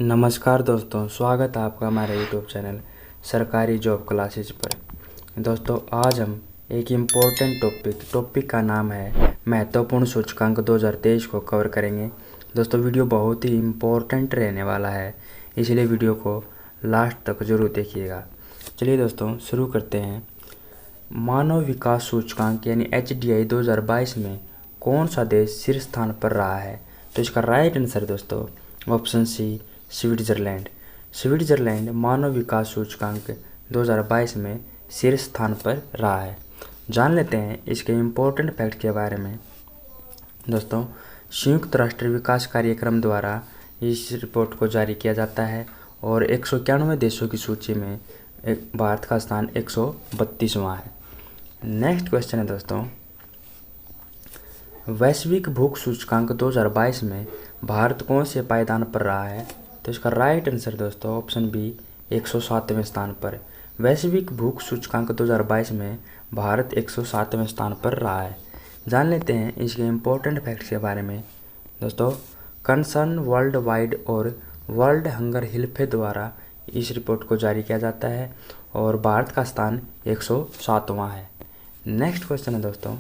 नमस्कार दोस्तों, स्वागत है आपका हमारे यूट्यूब चैनल सरकारी जॉब क्लासेज पर। दोस्तों, आज हम एक इम्पोर्टेंट टॉपिक का नाम है महत्वपूर्ण सूचकांक 2023 को कवर करेंगे। दोस्तों, वीडियो बहुत ही इम्पोर्टेंट रहने वाला है, इसलिए वीडियो को लास्ट तक जरूर देखिएगा। चलिए दोस्तों, शुरू करते हैं। मानव विकास सूचकांक यानी HDI 2022 में कौन सा देश शीर्ष स्थान पर रहा है? तो इसका राइट आंसर दोस्तों ऑप्शन सी, स्विट्जरलैंड। स्विट्जरलैंड मानव विकास सूचकांक 2022 में शीर्ष स्थान पर रहा है। जान लेते हैं इसके इम्पोर्टेंट फैक्ट के बारे में। दोस्तों, संयुक्त राष्ट्र विकास कार्यक्रम द्वारा इस रिपोर्ट को जारी किया जाता है और 191 देशों की सूची में भारत का स्थान 132वां है। नेक्स्ट क्वेश्चन है दोस्तों, वैश्विक भूख सूचकांक 2022 में भारत कौन से पायदान पर रहा है? तो इसका राइट आंसर दोस्तों ऑप्शन बी, 107वें स्थान पर। वैश्विक भूख सूचकांक 2022 में भारत 107वें स्थान पर रहा है। जान लेते हैं इसके इम्पोर्टेंट फैक्ट्स के बारे में। दोस्तों, कंसर्न वर्ल्ड वाइड और वर्ल्ड हंगर हेल्पेज द्वारा इस रिपोर्ट को जारी किया जाता है और भारत का स्थान 107वां है। नेक्स्ट क्वेश्चन है दोस्तों,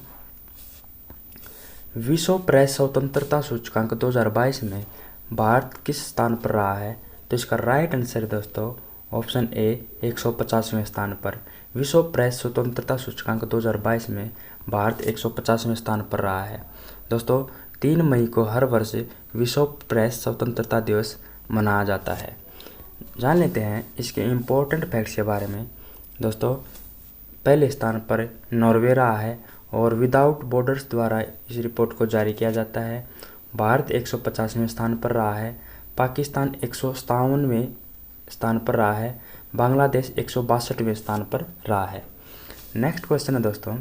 विश्व प्रेस स्वतंत्रता सूचकांक 2022 में भारत किस स्थान पर रहा है? तो इसका राइट आंसर दोस्तों ऑप्शन ए, 150वें स्थान पर। विश्व प्रेस स्वतंत्रता सूचकांक 2022 में भारत 150वें स्थान पर रहा है। दोस्तों, 3 मई को हर वर्ष विश्व प्रेस स्वतंत्रता दिवस मनाया जाता है। जान लेते हैं इसके इम्पोर्टेंट फैक्ट्स के बारे में। दोस्तों, पहले स्थान पर नॉर्वे रहा है और विदाउट बॉर्डर्स द्वारा इस रिपोर्ट को जारी किया जाता है। भारत 150वें स्थान पर रहा है। पाकिस्तान 157वें स्थान पर रहा है। बांग्लादेश 162वें स्थान पर रहा है। नेक्स्ट क्वेश्चन है दोस्तों,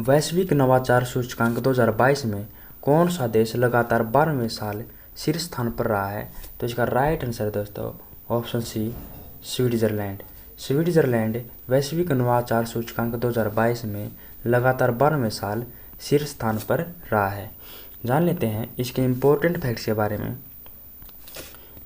वैश्विक नवाचार सूचकांक 2022 में कौन सा देश लगातार 12वें साल शीर्ष स्थान पर रहा है? तो इसका राइट आंसर दोस्तों ऑप्शन सी, स्विट्जरलैंड। स्विट्जरलैंड वैश्विक नवाचार सूचकांक 2022 में लगातार 12वें साल शीर्ष स्थान पर रहा है। जान लेते हैं इसके इम्पोर्टेंट फैक्ट्स के बारे में।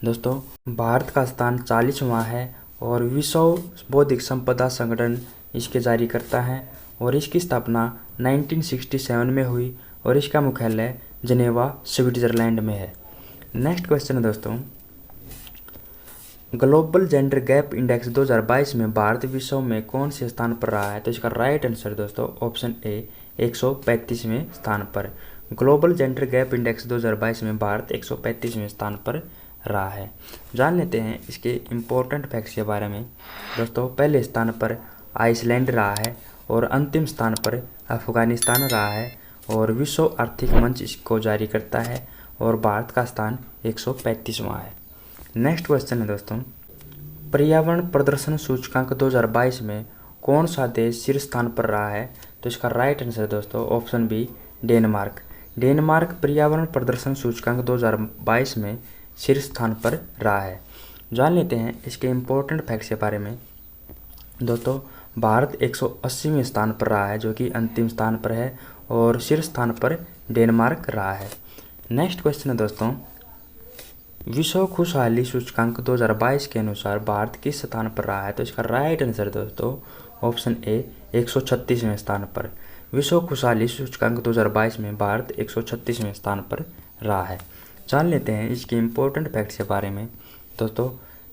दोस्तों, भारत का स्थान 40वां है और विश्व बौद्धिक संपदा संगठन इसके जारी करता है और इसकी स्थापना 1967 में हुई और इसका मुख्यालय जिनेवा, स्विट्जरलैंड में है। नेक्स्ट क्वेश्चन है दोस्तों, ग्लोबल जेंडर गैप इंडेक्स 2022 में भारत विश्व में कौन से स्थान पर रहा है? तो इसका राइट आंसर दोस्तों ऑप्शन ए, 135वें स्थान पर। ग्लोबल जेंडर गैप इंडेक्स 2022 में भारत 135वें स्थान पर रहा है। जान लेते हैं इसके इम्पोर्टेंट फैक्ट्स के बारे में। दोस्तों, पहले स्थान पर आइसलैंड रहा है और अंतिम स्थान पर अफगानिस्तान रहा है और विश्व आर्थिक मंच इसको जारी करता है और भारत का स्थान 135वां है। नेक्स्ट क्वेश्चन है दोस्तों, पर्यावरण प्रदर्शन सूचकांक 2022 में कौन सा देश शीर्ष स्थान पर रहा है? तो इसका राइट आंसर दोस्तों ऑप्शन बी, डेनमार्क। डेनमार्क पर्यावरण प्रदर्शन सूचकांक 2022 में शीर्ष स्थान पर रहा है। जान लेते हैं इसके इम्पोर्टेंट फैक्ट्स के बारे में। दोस्तों, भारत 180वें स्थान पर रहा है, जो कि अंतिम स्थान पर है, और शीर्ष स्थान पर डेनमार्क रहा है। नेक्स्ट क्वेश्चन है दोस्तों, विश्व खुशहाली सूचकांक 2022 के अनुसार भारत किस स्थान पर रहा है? तो इसका राइट आंसर दोस्तों ऑप्शन ए, 136वें स्थान पर। विश्व खुशहाली सूचकांक 2022 में भारत 136वें स्थान पर रहा है। जान लेते हैं इसके इम्पोर्टेंट फैक्ट्स के बारे में। दोस्तों,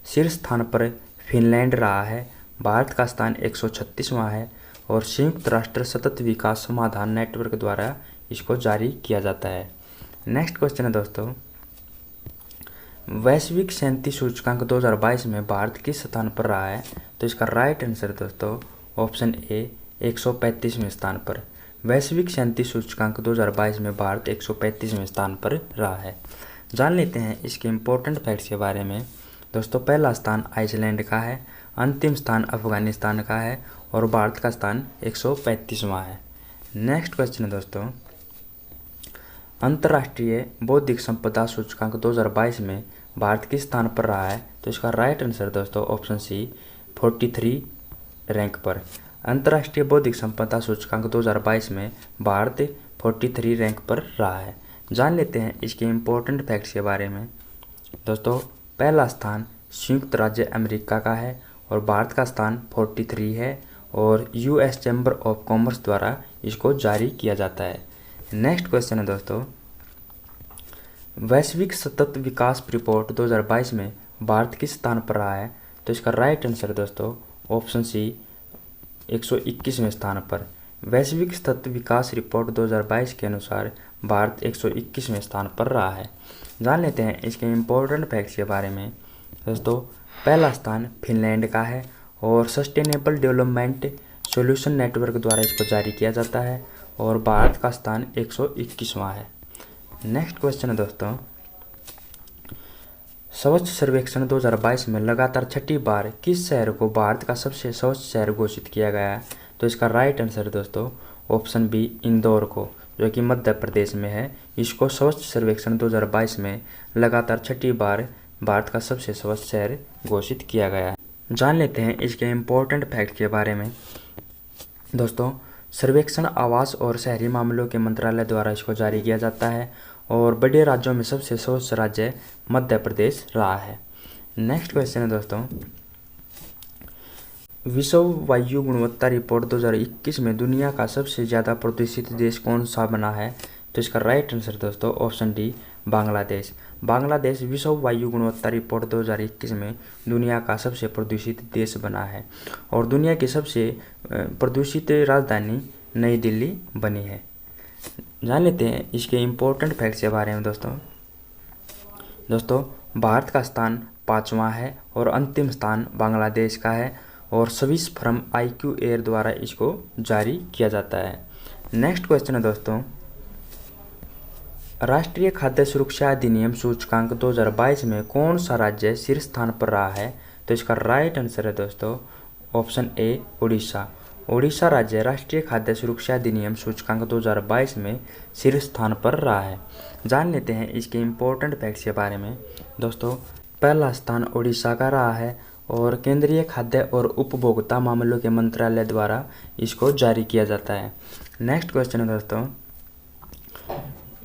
शीर्ष स्थान पर फिनलैंड रहा है। भारत का स्थान 136वां है और संयुक्त राष्ट्र सतत विकास समाधान नेटवर्क द्वारा इसको जारी किया जाता है। नेक्स्ट क्वेश्चन है दोस्तों, वैश्विक शांति सूचकांक 2022 में भारत किस स्थान पर रहा है? तो इसका राइट आंसर दोस्तों ऑप्शन ए, 135वें स्थान पर। वैश्विक शांति सूचकांक 2022 में भारत 135वें स्थान पर रहा है। जान लेते हैं इसके इम्पोर्टेंट फैक्ट्स के बारे में। दोस्तों, पहला स्थान आइसलैंड का है, अंतिम स्थान अफगानिस्तान का है और भारत का स्थान 135वां है। नेक्स्ट क्वेश्चन है दोस्तों, अंतर्राष्ट्रीय बौद्धिक संपदा सूचकांक 2022 में भारत किस स्थान पर रहा है? तो इसका राइट आंसर दोस्तों ऑप्शन सी, 43 रैंक पर। अंतर्राष्ट्रीय बौद्धिक संपदा सूचकांक 2022 में भारत 43 रैंक पर रहा है। जान लेते हैं इसके इम्पोर्टेंट फैक्ट्स के बारे में। दोस्तों पहला स्थान संयुक्त राज्य अमेरिका का है और भारत का स्थान 43 है और यूएस चैम्बर ऑफ कॉमर्स द्वारा इसको जारी किया जाता है। नेक्स्ट क्वेश्चन है दोस्तों, वैश्विक सतत विकास रिपोर्ट 2022 में भारत किस स्थान पर रहा है? तो इसका राइट आंसर दोस्तों ऑप्शन सी 121वें स्थान पर। वैश्विक सतत विकास रिपोर्ट 2022 के अनुसार भारत 121वें स्थान पर रहा है। जान लेते हैं इसके इम्पोर्टेंट फैक्ट्स के बारे में। दोस्तों पहला स्थान फिनलैंड का है और सस्टेनेबल डेवलपमेंट सॉल्यूशन नेटवर्क द्वारा इसको जारी किया जाता है और भारत का स्थान 121वां है। नेक्स्ट क्वेश्चन है दोस्तों, स्वच्छ सर्वेक्षण 2022 में लगातार छठी बार किस शहर को भारत का सबसे स्वच्छ शहर घोषित किया गया है? तो इसका राइट आंसर दोस्तों ऑप्शन बी इंदौर को, जो कि मध्य प्रदेश में है। इसको स्वच्छ सर्वेक्षण 2022 में लगातार छठी बार भारत का सबसे स्वच्छ शहर घोषित किया गया है। जान लेते हैं इसके इम्पोर्टेंट फैक्ट के बारे में। दोस्तों सर्वेक्षण आवास और शहरी मामलों के मंत्रालय द्वारा इसको जारी किया जाता है और बड़े राज्यों में सबसे स्वच्छ राज्य मध्य प्रदेश रहा है। नेक्स्ट क्वेश्चन है दोस्तों, विश्व वायु गुणवत्ता रिपोर्ट 2021 में दुनिया का सबसे ज़्यादा प्रदूषित देश कौन सा बना है? तो इसका राइट आंसर दोस्तों ऑप्शन डी बांग्लादेश। बांग्लादेश विश्व वायु गुणवत्ता रिपोर्ट 2021 में दुनिया का सबसे प्रदूषित देश बना है और दुनिया की सबसे प्रदूषित राजधानी नई दिल्ली बनी है। जान लेते हैं इसके इम्पोर्टेंट फैक्ट्स के बारे में। दोस्तों भारत का स्थान 5वां है और अंतिम स्थान बांग्लादेश का है और स्विस फर्म IQ एयर द्वारा इसको जारी किया जाता है। नेक्स्ट क्वेश्चन है दोस्तों, राष्ट्रीय खाद्य सुरक्षा अधिनियम सूचकांक 2022 में कौन सा राज्य शीर्ष स्थान पर रहा है? तो इसका राइट आंसर है दोस्तों ऑप्शन ए उड़ीसा। उड़ीसा राज्य राष्ट्रीय खाद्य सुरक्षा अधिनियम सूचकांक 2022 में शीर्ष स्थान पर रहा है। जान लेते हैं इसके इम्पोर्टेंट फैक्ट्स के बारे में। दोस्तों पहला स्थान उड़ीसा का रहा है और केंद्रीय खाद्य और उपभोक्ता मामलों के मंत्रालय द्वारा इसको जारी किया जाता है। नेक्स्ट क्वेश्चन है दोस्तों,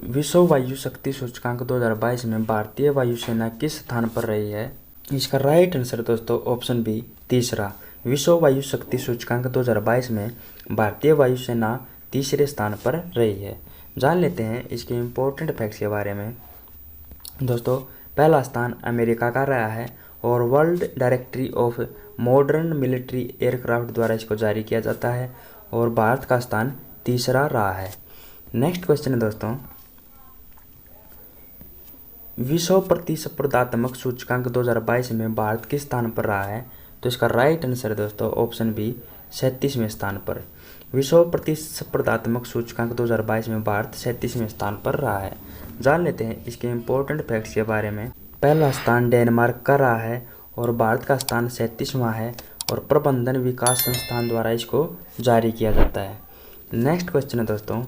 विश्व वायु शक्ति सूचकांक 2022 में भारतीय वायुसेना किस स्थान पर रही है? इसका राइट आंसर दोस्तों ऑप्शन बी तीसरा। विश्व वायु शक्ति सूचकांक 2022 में भारतीय वायुसेना तीसरे स्थान पर रही है। जान लेते हैं इसके इम्पोर्टेंट फैक्ट्स के बारे में। दोस्तों पहला स्थान अमेरिका का रहा है और world directory of modern military aircraft द्वारा इसको जारी किया जाता है और भारत का स्थान तीसरा रहा है। नेक्स्ट क्वेश्चन है दोस्तों, विश्व प्रतिस्पर्धात्मक सूचकांक 2022 में भारत किस स्थान पर रहा है? तो इसका राइट आंसर दोस्तों ऑप्शन बी 37वें स्थान पर। विश्व प्रतिस्पर्धात्मक सूचकांक 2022 में भारत 37वें स्थान पर रहा है। जान लेते हैं इसके इम्पोर्टेंट फैक्ट्स के बारे में। पहला स्थान डेनमार्क का रहा है और भारत का स्थान 37वां है और प्रबंधन विकास संस्थान द्वारा इसको जारी किया जाता है। नेक्स्ट क्वेश्चन है दोस्तों,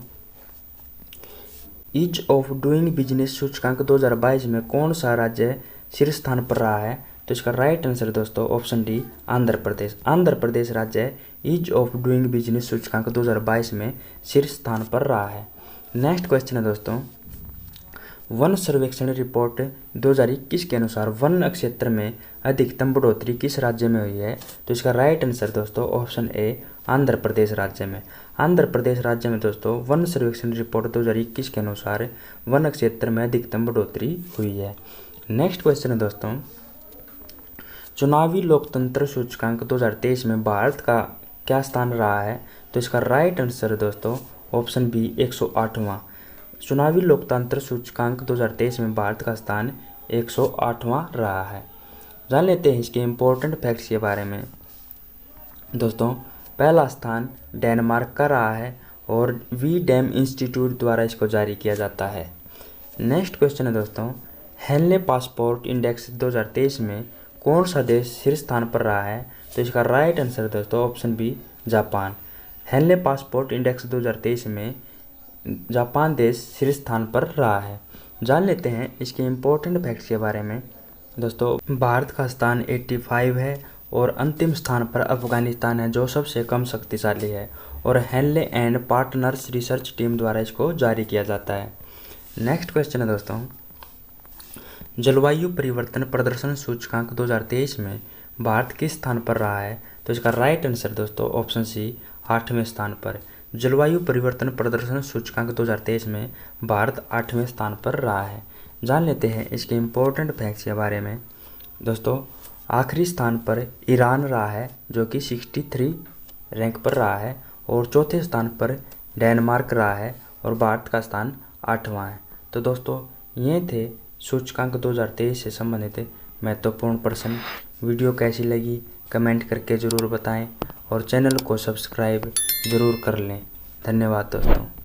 ईज ऑफ डूइंग बिजनेस सूचकांक 2022 में कौन सा राज्य शीर्ष स्थान पर रहा है? तो इसका राइट आंसर दोस्तों ऑप्शन डी आंध्र प्रदेश। आंध्र प्रदेश राज्य ईज ऑफ डूइंग बिजनेस सूचकांक 2022 में शीर्ष स्थान पर रहा है। नेक्स्ट क्वेश्चन है दोस्तों, वन सर्वेक्षण रिपोर्ट 2021 के अनुसार वन क्षेत्र में अधिकतम बढ़ोतरी किस राज्य में हुई है? तो इसका राइट आंसर दोस्तों ऑप्शन ए आंध्र प्रदेश राज्य में। आंध्र प्रदेश राज्य में दोस्तों वन सर्वेक्षण रिपोर्ट 2021 के अनुसार वन क्षेत्र में अधिकतम बढ़ोतरी हुई है। नेक्स्ट क्वेश्चन है दोस्तों, चुनावी लोकतंत्र सूचकांक 2023 में भारत का क्या स्थान रहा है? तो इसका राइट आंसर दोस्तों ऑप्शन बी 108वां। चुनावी लोकतंत्र सूचकांक 2023 में भारत का स्थान 108वां रहा है। जान लेते हैं इसके इम्पोर्टेंट फैक्ट्स के बारे में। दोस्तों पहला स्थान डेनमार्क का रहा है और वी डैम इंस्टीट्यूट द्वारा इसको जारी किया जाता है। नेक्स्ट क्वेश्चन है दोस्तों, हेनले पासपोर्ट इंडेक्स 2023 में कौन सा देश शीर्ष स्थान पर रहा है? तो इसका राइट आंसर दोस्तों option B Japan. Henley passport index 2023 में जापान देश शीर्ष स्थान पर रहा है। जान लेते हैं इसके इम्पोर्टेंट फैक्ट्स के बारे में। दोस्तों भारत का स्थान 85 है और अंतिम स्थान पर अफगानिस्तान है जो सबसे कम शक्तिशाली है और Henley and Partners research team द्वारा इसको जारी किया जाता है। नेक्स्ट क्वेश्चन है दोस्तों, जलवायु परिवर्तन प्रदर्शन सूचकांक 2023 में भारत किस स्थान पर रहा है? तो इसका राइट आंसर दोस्तों ऑप्शन सी 8वें स्थान पर। जलवायु परिवर्तन प्रदर्शन सूचकांक 2023 में भारत 8वें स्थान पर रहा है। जान लेते हैं इसके इम्पोर्टेंट फैक्ट्स के बारे में। दोस्तों आखिरी स्थान पर ईरान रहा है जो कि 63 रैंक पर रहा है, और चौथे स्थान पर डेनमार्क रहा है, और भारत का स्थान 8वां है। तो दोस्तों ये थे सूचकांक 2023 से संबंधित महत्वपूर्ण प्रश्न। वीडियो कैसी लगी कमेंट करके ज़रूर बताएं, और चैनल को सब्सक्राइब ज़रूर कर लें। धन्यवाद दोस्तों।